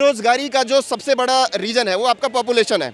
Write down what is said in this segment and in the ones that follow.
बेरोजगारी का जो सबसे बड़ा रीजन है वो आपका पॉपुलेशन है।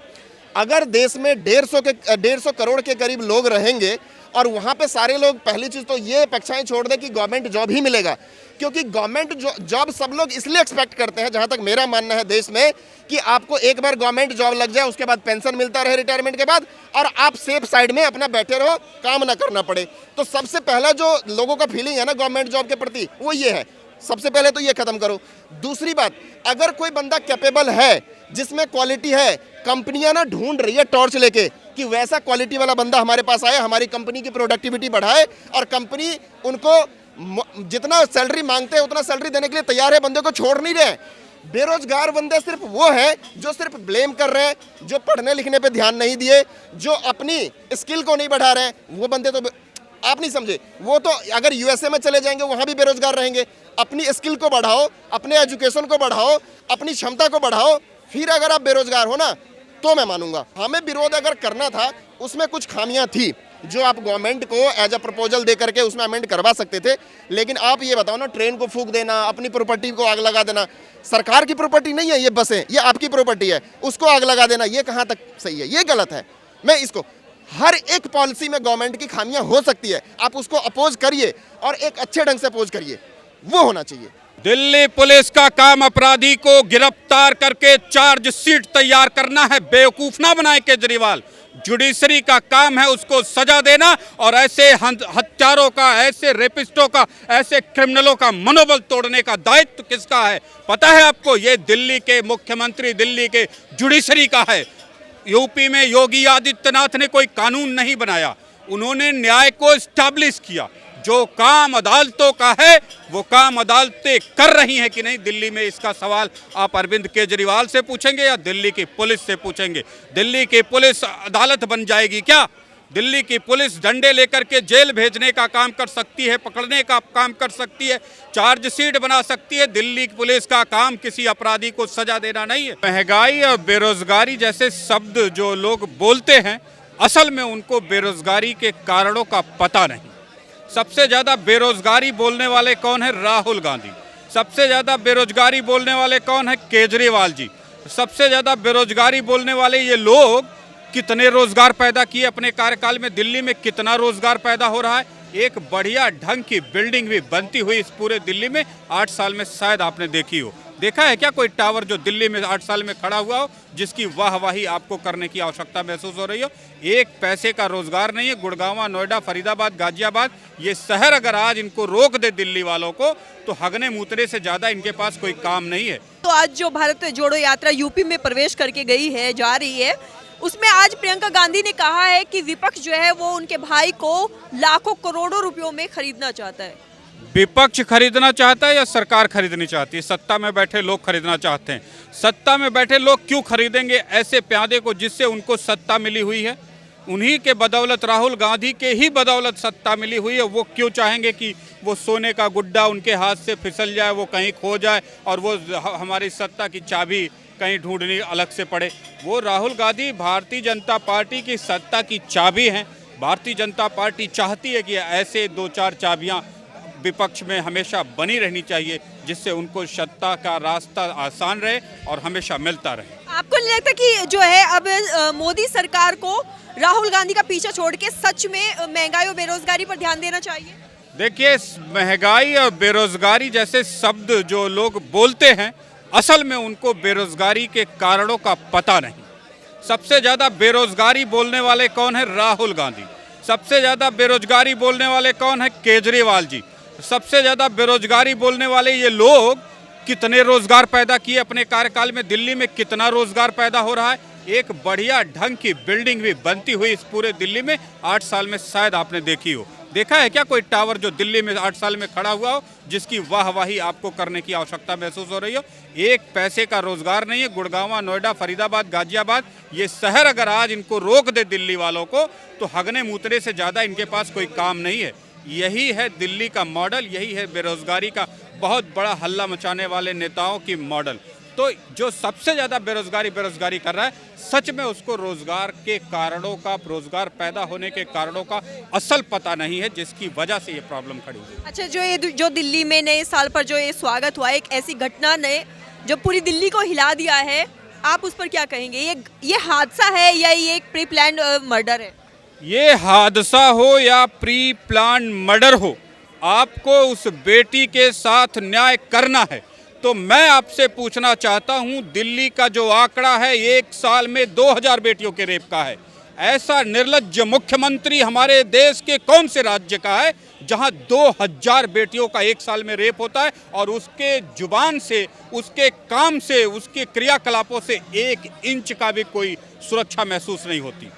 अगर देश में 150 करोड़ के करीब लोग रहेंगे और वहाँ पे सारे लोग, पहली चीज़ तो ये अपेक्षाएं छोड़ दें कि गवर्नमेंट जॉब ही मिलेगा, क्योंकि गवर्नमेंट जॉब सब लोग इसलिए एक्सपेक्ट करते हैं, जहाँ तक मेरा मानना है देश में, कि आपको एक बार गवर्नमेंट जॉब लग जाए, उसके बाद पेंशन मिलता रहे रिटायरमेंट के बाद, और आप सेफ साइड में अपना बैठे रहो, काम ना करना पड़े। तो सबसे पहला जो लोगों का फीलिंग है ना गवर्नमेंट जॉब के प्रति, वो ये है। सबसे पहले तो ये खत्म करो। दूसरी बात, अगर कोई बंदा कैपेबल है, जिसमें क्वालिटी है, कंपनियां ना ढूंढ रही है टॉर्च लेके कि वैसा क्वालिटी वाला बंदा हमारे पास आए, हमारी कंपनी की प्रोडक्टिविटी बढ़ाए, और कंपनी उनको जितना सैलरी मांगते हैं उतना सैलरी देने के लिए तैयार है, बंदे को छोड़ नहीं रहे। बेरोजगार बंदे सिर्फ वो हैं जो सिर्फ ब्लेम कर रहे हैं, जो पढ़ने लिखने पे ध्यान नहीं दिए, जो अपनी स्किल को नहीं बढ़ा रहे हैं, वो बंदे तो आप नहीं समझे। वो तो अगर यूएसए में चले जाएंगे, वहां भी बेरोजगार रहेंगे। अपनी स्किल को बढ़ाओ, अपने एजुकेशन को बढ़ाओ, अपनी क्षमता को बढ़ाओ, फिर अगर आप बेरोजगार हो ना तो मैं मानूंगा। हमें विरोध अगर करना था, उसमें कुछ खामियां थी जो आप गवर्नमेंट को एज अ प्रपोजल दे करके उसमें अमेंड करवा सकते थे। लेकिन आप ये बताओ ना, ट्रेन को फूंक देना, अपनी प्रॉपर्टी को आग लगा देना, सरकार की प्रॉपर्टी नहीं है ये बसें, ये आपकी प्रॉपर्टी है, उसको आग लगा देना, ये कहाँ तक सही है? ये गलत है। मैं इसको, हर एक पॉलिसी में गवर्नमेंट की खामियां हो सकती है, आप उसको अपोज करिए और एक अच्छे ढंग से अपोज करिए, वो होना चाहिए। दिल्ली पुलिस का काम अपराधी को गिरफ्तार करके चार्जशीट तैयार करना है, बेवकूफ ना बनाए केजरीवाल। जुडिशरी का काम है उसको सजा देना, और ऐसे हत्यारों का, ऐसे रेपिस्टों का, ऐसे क्रिमिनलों का मनोबल तोड़ने का दायित्व किसका है पता है आपको? ये दिल्ली के मुख्यमंत्री, दिल्ली के जुडिशरी का है। यूपी में योगी आदित्यनाथ ने कोई कानून नहीं बनाया, उन्होंने न्याय को स्टैब्लिश किया। जो काम अदालतों का है वो काम अदालतें कर रही हैं कि नहीं, दिल्ली में इसका सवाल आप अरविंद केजरीवाल से पूछेंगे या दिल्ली की पुलिस से पूछेंगे? दिल्ली की पुलिस अदालत बन जाएगी क्या? दिल्ली की पुलिस डंडे लेकर के जेल भेजने का काम कर सकती है, पकड़ने का काम कर सकती है, चार्जशीट बना सकती है। दिल्ली की पुलिस का काम किसी अपराधी को सजा देना नहीं है। महंगाई और बेरोजगारी जैसे शब्द जो लोग बोलते हैं, असल में उनको बेरोजगारी के कारणों का पता नहीं। सबसे ज़्यादा बेरोजगारी बोलने वाले कौन है? राहुल गांधी। सबसे ज़्यादा बेरोजगारी बोलने वाले कौन है? केजरीवाल जी। सबसे ज़्यादा बेरोजगारी बोलने वाले ये लोग कितने रोजगार पैदा किए अपने कार्यकाल में? दिल्ली में कितना रोजगार पैदा हो रहा है? एक बढ़िया ढंग की बिल्डिंग भी बनती हुई इस पूरे दिल्ली में 8 साल में शायद आपने देखी हो। देखा है क्या कोई टावर जो दिल्ली में 8 साल में खड़ा हुआ हो, जिसकी वाहवाही आपको करने की आवश्यकता महसूस हो रही हो? एक पैसे का रोजगार नहीं है। गुड़गांव, नोएडा, फरीदाबाद, गाजियाबाद, ये शहर अगर आज इनको रोक दे दिल्ली वालों को, तो हगने मूतरे से ज्यादा इनके पास कोई काम नहीं है। तो आज जो भारत जोड़ो यात्रा यूपी में प्रवेश करके गई है, जा रही है, उसमें आज प्रियंका गांधी ने कहा है कि विपक्ष जो है वो उनके भाई को लाखों करोड़ों रुपयों में खरीदना चाहता है। विपक्ष खरीदना चाहता है या सरकार खरीदनी चाहती है? सत्ता में बैठे लोग खरीदना चाहते हैं। सत्ता में बैठे लोग क्यों खरीदेंगे ऐसे प्यादे को जिससे उनको सत्ता मिली हुई है? उन्हीं के बदौलत, राहुल गांधी के ही बदौलत सत्ता मिली हुई है। वो क्यों चाहेंगे कि वो सोने का गुड्डा उनके हाथ से फिसल जाए, वो कहीं खो जाए और वो हमारी सत्ता की चाबी कहीं ढूंढनी अलग से पड़े? वो राहुल गांधी भारतीय जनता पार्टी की सत्ता की चाबी हैं। भारतीय जनता पार्टी चाहती है कि ऐसे 2-4 चाबियां विपक्ष में हमेशा बनी रहनी चाहिए, जिससे उनको सत्ता का रास्ता आसान रहे और हमेशा मिलता रहे। आपको नहीं लगता कि जो है अब मोदी सरकार को राहुल गांधी का पीछा छोड़ के सच में महंगाई और बेरोजगारी पर ध्यान देना चाहिए? देखिए, महंगाई और बेरोजगारी जैसे शब्द जो लोग बोलते हैं, असल में उनको बेरोजगारी के कारणों का पता नहीं। सबसे ज़्यादा बेरोजगारी बोलने वाले कौन है? राहुल गांधी। सबसे ज़्यादा बेरोजगारी बोलने वाले कौन है? केजरीवाल जी। सबसे ज़्यादा बेरोजगारी बोलने वाले ये लोग कितने रोजगार पैदा किए अपने कार्यकाल में? दिल्ली में कितना रोजगार पैदा हो रहा है? एक बढ़िया ढंग की बिल्डिंग भी बनती हुई इस पूरे दिल्ली में 8 साल में शायद आपने देखी हो। देखा है क्या कोई टावर जो दिल्ली में 8 साल में खड़ा हुआ हो, जिसकी वाहवाही आपको करने की आवश्यकता महसूस हो रही हो? एक पैसे का रोजगार नहीं है। गुड़गांव, नोएडा, फरीदाबाद, गाजियाबाद, ये शहर अगर आज इनको रोक दे दिल्ली वालों को, तो हगने मूतरे से ज़्यादा इनके पास कोई काम नहीं है। यही है दिल्ली का मॉडल, यही है बेरोजगारी का बहुत बड़ा हल्ला मचाने वाले नेताओं की मॉडल। तो जो सबसे ज़्यादा बेरोजगारी कर रहा है, सच में उसको रोजगार के कारणों का, रोजगार पैदा होने के कारणों का असल पता नहीं है, जिसकी वजह से ये प्रॉब्लम खड़ी हुई। अच्छा, जो दिल्ली में नए साल पर जो ये स्वागत हुआ, एक ऐसी घटना ने जो पूरी दिल्ली को हिला दिया है, आप उस पर क्या कहेंगे? ये हादसा है या ये एक प्री प्लान्ड मर्डर है? ये हादसा हो या प्री प्लान मर्डर हो, आपको उस बेटी के साथ न्याय करना है। तो मैं आपसे पूछना चाहता हूं, दिल्ली का जो आंकड़ा है एक साल में 2000 बेटियों के रेप का है। ऐसा निर्लज्ज मुख्यमंत्री हमारे देश के कौन से राज्य का है जहां 2000 बेटियों का एक साल में रेप होता है और उसके जुबान से, उसके काम से, उसके क्रियाकलापों से 1 इंच का भी कोई सुरक्षा महसूस नहीं होती।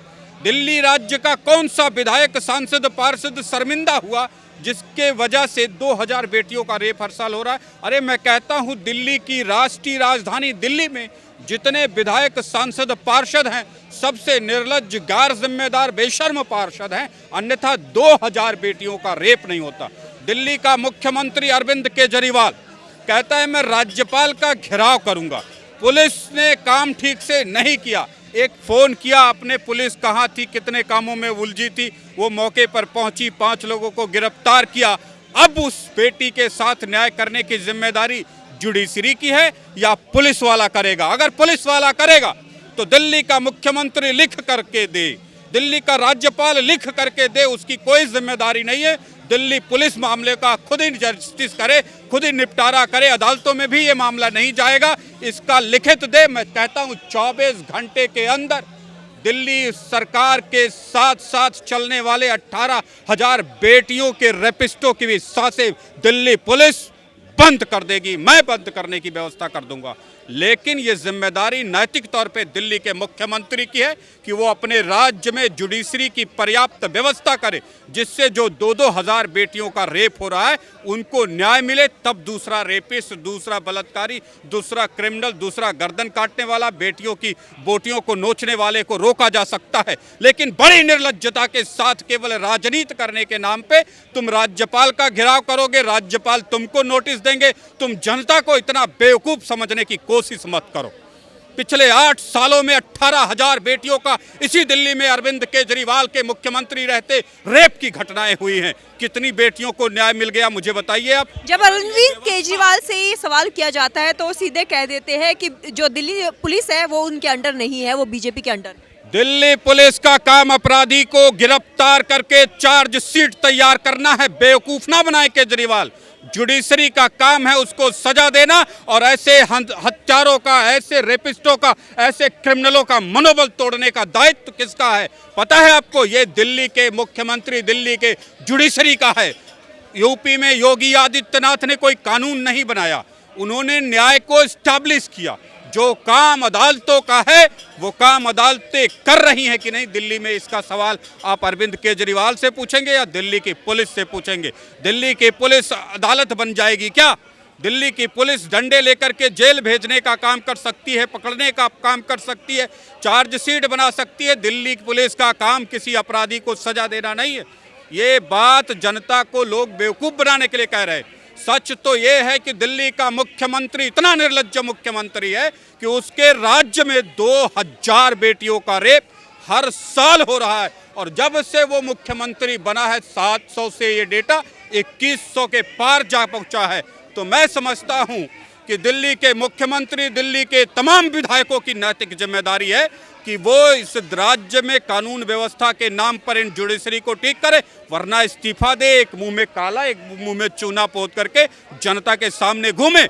दिल्ली राज्य का कौन सा विधायक, सांसद, पार्षद शर्मिंदा हुआ जिसके वजह से 2000 बेटियों का रेप हर साल हो रहा है? अरे मैं कहता हूं, दिल्ली की राष्ट्रीय राजधानी दिल्ली में जितने विधायक, सांसद, पार्षद हैं, सबसे निर्लज्ज, गैर जिम्मेदार, बेशर्म पार्षद हैं, अन्यथा 2000 बेटियों का रेप नहीं होता। दिल्ली का मुख्यमंत्री अरविंद केजरीवाल कहता है मैं राज्यपाल का घेराव करूंगा। पुलिस ने काम ठीक से नहीं किया। एक फ़ोन किया आपने, पुलिस कहाँ थी, कितने कामों में उलझी थी, वो मौके पर पहुंची, 5 लोगों को गिरफ्तार किया। अब उस बेटी के साथ न्याय करने की जिम्मेदारी जुडिशरी की है या पुलिस वाला करेगा? अगर पुलिस वाला करेगा तो दिल्ली का मुख्यमंत्री लिख करके दे, दिल्ली का राज्यपाल लिख करके दे, उसकी कोई जिम्मेदारी नहीं है। दिल्ली पुलिस मामले का खुद ही जस्टिस करे, खुद ही निपटारा करे, अदालतों में भी ये मामला नहीं जाएगा, इसका लिखित दे। मैं कहता हूँ 24 घंटे के अंदर दिल्ली सरकार के साथ साथ चलने वाले 18,000 बेटियों के रेपिस्टों की भी सांसें दिल्ली पुलिस बंद कर देगी। मैं बंद करने की व्यवस्था कर दूंगा। लेकिन ये जिम्मेदारी नैतिक तौर पे दिल्ली के मुख्यमंत्री की है कि वो अपने राज्य में जुडिशरी की पर्याप्त व्यवस्था करे, जिससे जो 2-2 हजार बेटियों का रेप हो रहा है उनको न्याय मिले। तब दूसरा रेपिस्ट, दूसरा बलात्कारी, दूसरा क्रिमिनल, दूसरा गर्दन काटने वाला, बेटियों की बोटियों को नोचने वाले को रोका जा सकता है। लेकिन बड़ी निर्लज्जता के साथ केवल राजनीति करने के नाम पे तुम राज्यपाल का घेराव करोगे, राज्यपाल तुमको नोटिस देंगे। तुम जनता को इतना बेवकूफ समझने की कोशिश मत करो। पिछले 8 सालों में 18,000 बेटियों का इसी दिल्ली में अरविंद केजरीवाल के मुख्यमंत्री रहते रेप की घटनाएं हुई हैं। कितनी बेटियों को न्याय मिल गया, मुझे बताइए आप। जब अरविंद केजरीवाल से ये सवाल किया जाता है तो सीधे कह देते हैं कि जो दिल्ली पुलिस है वो उनके अंडर नहीं है, वो बीजेपी के अंडर। दिल्ली पुलिस का काम अपराधी को गिरफ्तार करके चार्जशीट तैयार करना है। बेवकूफ ना बनाए केजरीवाल। जुडिशरी का काम है उसको सजा देना और ऐसे हत्यारों का, ऐसे रेपिस्टों का, ऐसे क्रिमिनलों का मनोबल तोड़ने का दायित्व किसका है पता है आपको? ये दिल्ली के मुख्यमंत्री, दिल्ली के जुडिशरी का है। यूपी में योगी आदित्यनाथ ने कोई कानून नहीं बनाया, उन्होंने न्याय को एस्टैब्लिश किया। जो काम अदालतों का है वो काम अदालतें कर रही हैं कि नहीं, दिल्ली में इसका सवाल आप अरविंद केजरीवाल से पूछेंगे या दिल्ली की पुलिस से पूछेंगे? दिल्ली की पुलिस अदालत बन जाएगी क्या? दिल्ली की पुलिस डंडे लेकर के जेल भेजने का काम कर सकती है, पकड़ने का काम कर सकती है, चार्जशीट बना सकती है। दिल्ली की पुलिस का काम किसी अपराधी को सजा देना नहीं है। ये बात जनता को लोग बेवकूफ़ बनाने के लिए कह रहे हैं। सच तो ये है कि दिल्ली का मुख्यमंत्री इतना निर्लज्ज मुख्यमंत्री है कि उसके राज्य में 2000 बेटियों का रेप हर साल हो रहा है। और जब से वो मुख्यमंत्री बना है 700 से ये डेटा 2100 के पार जा पहुंचा है। तो मैं समझता हूं कि दिल्ली के मुख्यमंत्री, दिल्ली के तमाम विधायकों की नैतिक जिम्मेदारी है कि वो इस राज्य में कानून व्यवस्था के नाम पर इन जुडिशरी को ठीक करे, वरना इस्तीफा दे, एक मुंह में काला एक मुंह में चूना पोत करके जनता के सामने घूमे।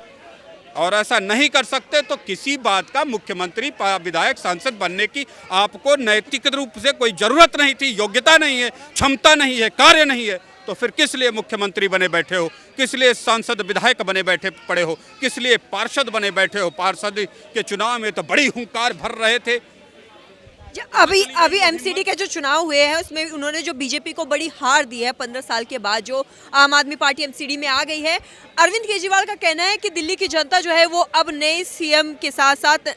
और ऐसा नहीं कर सकते तो किसी बात का मुख्यमंत्री, विधायक, सांसद बनने की आपको नैतिक रूप से कोई जरूरत नहीं थी, योग्यता नहीं है, क्षमता नहीं है, कार्य नहीं है। तो फिर किस लिए मुख्यमंत्री बने बैठे हो? किस लिए सांसद, विधायक बने बैठे पड़े हो? किस लिए पार्षद बने बैठे हो? पार्षद के चुनाव में तो बड़ी हुंकार भर रहे थे। अभी एमसीडी के जो चुनाव हुए हैं उसमें उन्होंने जो बीजेपी को बड़ी हार दी है 15 साल के बाद, जो आम आदमी पार्टी एमसीडी में आ गई है। अरविंद केजरीवाल का कहना है कि दिल्ली की जनता जो है वो अब नए सीएम के साथ साथ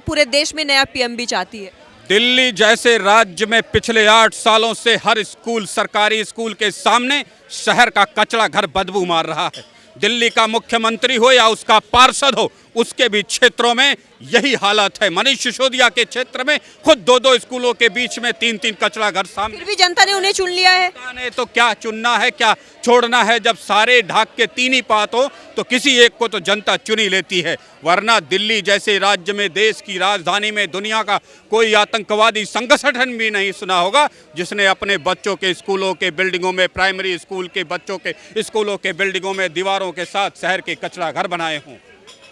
पूरे देश में नया पीएम भी चाहती है। दिल्ली जैसे राज्य में पिछले 8 सालों से हर स्कूल, सरकारी स्कूल के सामने शहर का कचरा घर बदबू मार रहा है। दिल्ली का मुख्यमंत्री हो या उसका पार्षद हो, उसके भी क्षेत्रों में यही हालत है। मनीष सिसोदिया के क्षेत्र में खुद 2-2 स्कूलों के बीच में 3-3 कचरा घर सामने। फिर भी जनता ने उन्हें चुन लिया है। जनता ने तो क्या चुनना है, क्या छोड़ना है। जब सारे ढाक के 3 ही पात हो तो किसी एक को तो जनता चुन ही लेती है। वरना दिल्ली जैसे राज्य में, देश की राजधानी में, दुनिया का कोई आतंकवादी संगठन भी नहीं सुना होगा जिसने अपने बच्चों के स्कूलों के बिल्डिंगों में, प्राइमरी स्कूल के बच्चों के स्कूलों के बिल्डिंगों में दीवारों के साथ शहर के कचरा घर बनाए हों।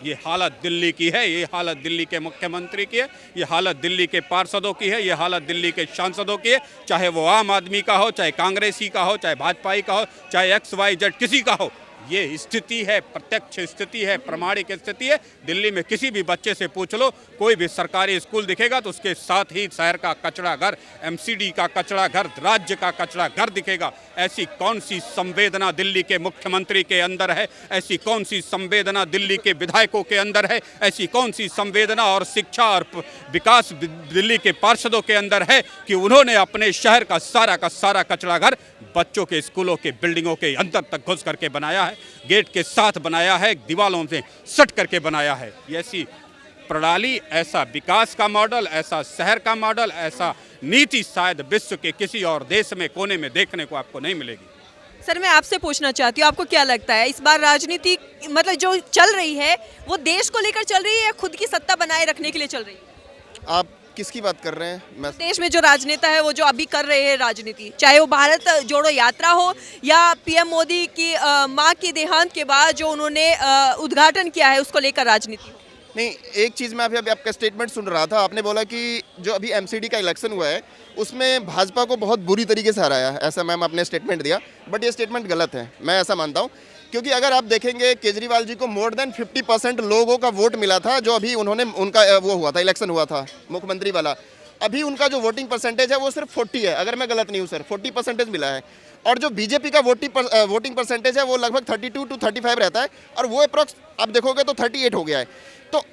ये हालत दिल्ली की है, ये हालत दिल्ली के मुख्यमंत्री की है, ये हालत दिल्ली के पार्षदों की है, ये हालत दिल्ली के सांसदों की है। चाहे वो आम आदमी का हो, चाहे कांग्रेसी का हो, चाहे भाजपाई का हो, चाहे XYZ किसी का हो, ये स्थिति है, प्रत्यक्ष स्थिति है, प्रमाणिक स्थिति है। दिल्ली में किसी भी बच्चे से पूछ लो, कोई भी सरकारी स्कूल दिखेगा तो उसके साथ ही शहर का कचरा घर, MCD का कचरा घर, राज्य का कचरा घर दिखेगा। ऐसी कौन सी संवेदना दिल्ली के मुख्यमंत्री के अंदर है, ऐसी कौन सी संवेदना दिल्ली के विधायकों के अंदर है, ऐसी कौन सी संवेदना और शिक्षा और विकास दिल्ली के पार्षदों के अंदर है कि उन्होंने अपने शहर का सारा कचरा घर बच्चों के स्कूलों के बिल्डिंगों के अंदर तक घुस करके बनाया है, गेट के साथ बनाया है, दीवालों से सट करके बनाया है। ऐसी प्रणाली, ऐसा विकास का मॉडल, ऐसा शहर का मॉडल, ऐसा नीति शायद विश्व के किसी और देश में कोने में देखने को आपको नहीं मिलेगी। सर, मैं आपसे पूछना चाहती हूँ, आपको क्या लगता है इस बार राजनीति मतलब जो चल रही है वो देश को लेकर चल रही है या खुद की सत्ता बनाए रखने के लिए चल रही है? आप किसकी बात कर रहे हैं? मैं देश में जो राजनेता है वो जो अभी कर रहे हैं राजनीति, चाहे वो भारत जोड़ो यात्रा हो या PM मोदी की मां की देहांत के बाद जो उन्होंने उद्घाटन किया है उसको लेकर राजनीति। नहीं, एक चीज़ मैं अभी आपका स्टेटमेंट सुन रहा था, आपने बोला कि जो अभी MCD का इलेक्शन हुआ है उसमें भाजपा को बहुत बुरी तरीके से हराया है, ऐसा मैम आपने स्टेटमेंट दिया। बट ये स्टेटमेंट गलत है, मैं ऐसा मानता हूँ। क्योंकि अगर आप देखेंगे केजरीवाल जी को मोर देन 50% लोगों का वोट मिला था जो अभी उन्होंने उनका वो हुआ था, इलेक्शन हुआ था मुख्यमंत्री वाला। अभी उनका जो वोटिंग परसेंटेज है वो सिर्फ 40 है, अगर मैं गलत नहीं हूँ सर, 40% मिला है। और जो बीजेपी का वोटिंग परसेंटेज है वो लगभग 32 to 35 रहता है और वो अप्रॉक्स आप देखोगे तो 38 हो गया है। तो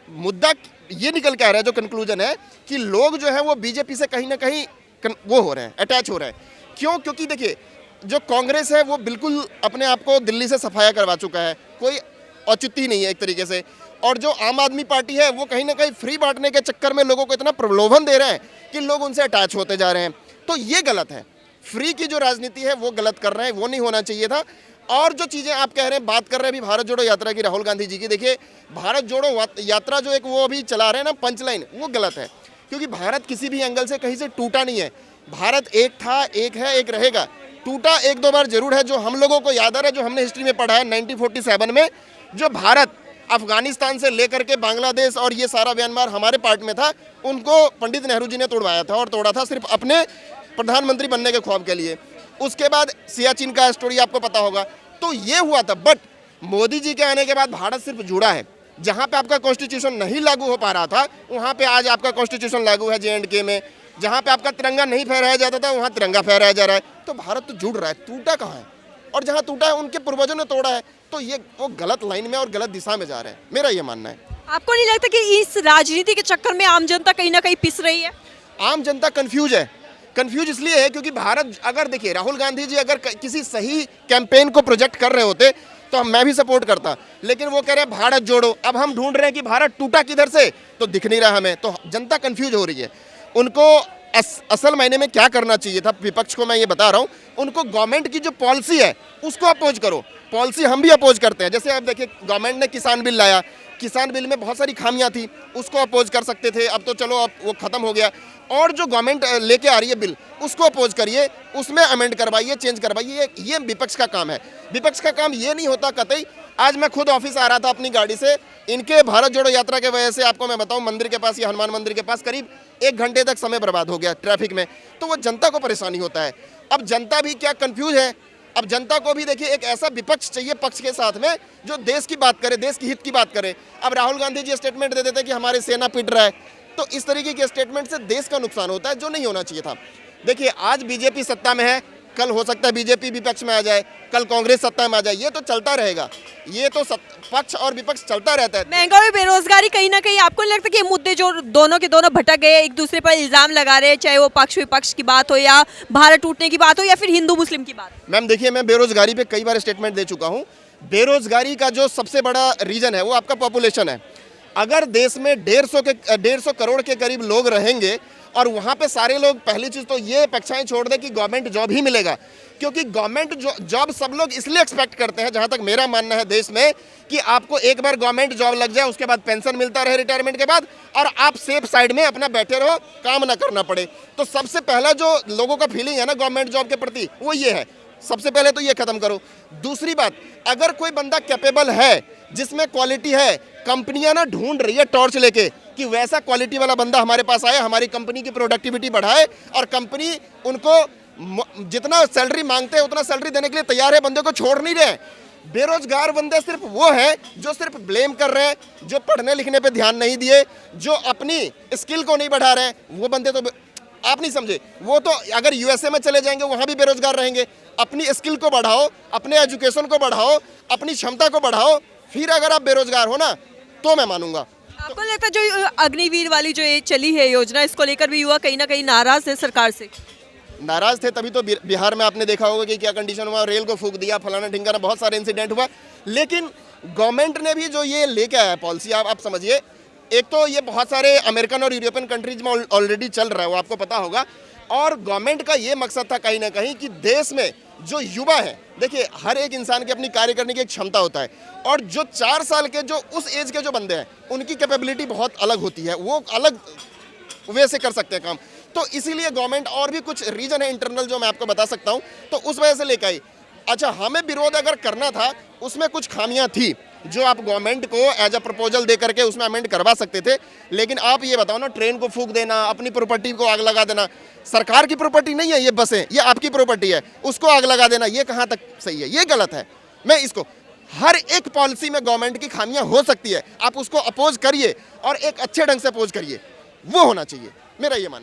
मुद्दा ये निकल के आ रहा है, जो कंक्लूजन है कि लोग जो है वो बीजेपी से कहीं ना कहीं वो हो रहे हैं, अटैच हो रहे हैं। क्यों? क्योंकि देखिए जो कांग्रेस है वो बिल्कुल अपने आप को दिल्ली से सफाया करवा चुका है, कोई औचित्य नहीं है एक तरीके से। और जो आम आदमी पार्टी है वो कहीं ना कहीं फ्री बांटने के चक्कर में लोगों को इतना प्रलोभन दे रहे हैं कि लोग उनसे अटैच होते जा रहे हैं। तो ये गलत है, फ्री की जो राजनीति है वो गलत कर रहे हैं, वो नहीं होना चाहिए था। और जो चीज़ें आप कह रहे हैं, बात कर रहे हैं अभी भारत जोड़ो यात्रा की, राहुल गांधी जी की, देखिए भारत जोड़ो यात्रा जो एक वो अभी चला रहे हैं ना पंचलाइन, वो गलत है। क्योंकि भारत किसी भी एंगल से कहीं से टूटा नहीं है। भारत एक था, एक है, एक रहेगा। टूटा 1-2 बार जरूर है, जो हम लोगों को याद आ रहा है, जो हमने हिस्ट्री में पढ़ा है 1947 में, जो भारत अफगानिस्तान से लेकर के बांग्लादेश और ये सारा म्यांमार हमारे पार्ट में था, उनको पंडित नेहरू जी ने तोड़वाया था और तोड़ा था सिर्फ अपने प्रधानमंत्री बनने के ख्वाब के लिए। उसके बाद सियाचिन का स्टोरी आपको पता होगा। तो ये हुआ था। बट मोदी जी के आने के बाद भारत सिर्फ जुड़ा है। जहाँ पे आपका कॉन्स्टिट्यूशन नहीं लागू हो पा रहा था, वहाँ पे आज आपका कॉन्स्टिट्यूशन लागू है J&K में। जहाँ पे आपका तिरंगा नहीं फहराया जाता था, वहाँ तिरंगा फहराया जा रहा है। तो भारत तो जुड़ रहा है, टूटा कहाँ है? और जहाँ टूटा है उनके पूर्वजों ने तोड़ा है। तो ये वो गलत लाइन में और गलत दिशा में जा रहे हैं, मेरा ये मानना है। आपको नहीं लगता कि इस राजनीति के चक्कर में आम जनता कहीं ना कहीं पिस रही है? आम जनता कंफ्यूज है। कंफ्यूज इसलिए है क्योंकि भारत, अगर देखिए राहुल गांधी जी अगर किसी सही कैंपेन को प्रोजेक्ट कर रहे होते तो मैं भी सपोर्ट करता, लेकिन वो कह रहे हैं भारत जोड़ो। अब हम ढूंढ रहे हैं कि भारत टूटा किधर से, तो दिख नहीं रहा हमें। तो जनता कंफ्यूज हो रही है। उनको असल मायने में क्या करना चाहिए था, विपक्ष को मैं ये बता रहा हूँ, उनको गवर्नमेंट की जो पॉलिसी है उसको अपोज करो। पॉलिसी हम भी अपोज करते हैं। जैसे आप देखिए गवर्नमेंट ने किसान बिल लाया, किसान बिल में बहुत सारी खामियां थी, उसको अपोज कर सकते थे। अब तो चलो अब वो खत्म हो गया। और जो गवर्नमेंट लेके आ रही है बिल, उसको अपोज करिए, उसमें अमेंड करवाइए, चेंज करवाइए। ये विपक्ष का काम है। विपक्ष का काम ये नहीं होता कतई। आज मैं खुद ऑफिस आ रहा था अपनी गाड़ी से, इनके भारत जोड़ो यात्रा के वजह से आपको मैं बताऊं, मंदिर के पास या हनुमान मंदिर के पास करीब 1 घंटे तक समय बर्बाद हो गया ट्रैफिक में। तो वो जनता को परेशानी होता है। अब जनता भी क्या कंफ्यूज है। अब जनता को भी देखिए एक ऐसा विपक्ष चाहिए पक्ष के साथ में जो देश की बात करे, देश की हित की बात करे। अब राहुल गांधी जी स्टेटमेंट दे देते कि हमारी सेना पिट रहा है, तो इस तरीके के स्टेटमेंट से देश का नुकसान होता है, जो नहीं होना चाहिए था। देखिए आज बीजेपी सत्ता में है, कल हो सकता है बीजेपी विपक्ष में आ जाए, कल कांग्रेस सत्ता में आ जाए। ये तो चलता रहेगा, ये तो पक्ष और विपक्ष चलता रहता है। महंगाई, बेरोजगारी, कहीं ना कहीं आपको नहीं लगता कि ये मुद्दे जो दोनों के दोनों भटक गए, एक दूसरे पर इल्जाम लगा रहे हैं, चाहे वो पक्ष विपक्ष की बात हो या भारत टूटने की बात हो या फिर हिंदू मुस्लिम की बात? मैम देखिए, मैं बेरोजगारी पे कई बार स्टेटमेंट दे चुका हूँ। बेरोजगारी का जो सबसे बड़ा रीजन है वो आपका पॉपुलेशन है। अगर देश में 150 करोड़ के करीब लोग रहेंगे और वहाँ पे सारे लोग, पहली चीज़ तो ये अपेक्षाएं छोड़ दें कि गवर्नमेंट जॉब ही मिलेगा, क्योंकि गवर्नमेंट जॉब सब लोग इसलिए एक्सपेक्ट करते हैं, जहाँ तक मेरा मानना है देश में, कि आपको एक बार गवर्नमेंट जॉब लग जाए, उसके बाद पेंशन मिलता रहे रिटायरमेंट के बाद, और आप सेफ साइड में अपना बैठे रहो, काम ना करना पड़े। तो सबसे पहला जो लोगों का फीलिंग है ना गवर्नमेंट जॉब के प्रति, वो ये है, सबसे पहले तो ये खत्म करो। दूसरी बात, अगर कोई बंदा कैपेबल है, जिसमें क्वालिटी है, कंपनियां ना ढूंढ रही है टॉर्च लेके कि वैसा क्वालिटी वाला बंदा हमारे पास आए, हमारी कंपनी की प्रोडक्टिविटी बढ़ाए, और कंपनी उनको जितना सैलरी मांगते हैं उतना सैलरी देने के लिए तैयार है, बंदे को छोड़ नहीं रहे। बेरोजगार बंदे सिर्फ वो है जो सिर्फ ब्लेम कर रहे हैं, जो पढ़ने लिखने पे ध्यान नहीं दिए, जो अपनी स्किल को नहीं बढ़ा रहे हैं, वो बंदे तो आप नहीं समझे। वो तो अगर यूएसए में चले जाएंगे वहाँ भी बेरोजगार रहेंगे। अपनी स्किल को बढ़ाओ, अपने एजुकेशन को बढ़ाओ, अपनी क्षमता को बढ़ाओ, फिर अगर आप बेरोजगार हो ना तो मैं मानूंगा। आपको लगता है जो अग्निवीर वाली जो ये चली है योजना, इसको लेकर भी युवा कहीं ना कहीं नाराज है सरकार से? नाराज थे तभी तो बिहार में आपने देखा होगा कि क्या कंडीशन हुआ, रेल को फूंक दिया, फलाना ढिंकाना, बहुत सारे इंसिडेंट हुआ। लेकिन गवर्नमेंट ने भी जो ये लेके आया पॉलिसी, आप समझिए, एक तो ये बहुत सारे अमेरिकन और यूरोपियन कंट्रीज में ऑलरेडी चल रहा है, वो आपको पता होगा। और गवर्नमेंट का ये मकसद था कहीं ना कहीं कि देश में जो युवा है, देखिए हर एक इंसान की अपनी कार्य करने की एक क्षमता होता है, और जो 4 साल के जो उस एज के जो बंदे हैं उनकी कैपेबिलिटी बहुत अलग होती है, वो अलग वे से कर सकते हैं काम। तो इसीलिए गवर्नमेंट, और भी कुछ रीजन है इंटरनल जो मैं आपको बता सकता हूँ, तो उस वजह से लेकर आई। अच्छा, हमें विरोध अगर करना था, उसमें कुछ खामियां थी जो आप गवर्नमेंट को एज अ प्रपोजल दे करके उसमें अमेंड करवा सकते थे। लेकिन आप ये बताओ ना, ट्रेन को फूंक देना, अपनी प्रॉपर्टी को आग लगा देना, सरकार की प्रॉपर्टी नहीं है ये बसें, ये आपकी प्रॉपर्टी है, उसको आग लगा देना, ये कहाँ तक सही है? ये गलत है। मैं इसको, हर एक पॉलिसी में गवर्नमेंट की खामियां हो सकती है, आप उसको अपोज करिए और एक अच्छे ढंग से अपोज करिए, वो होना चाहिए, मेरा ये मानना है।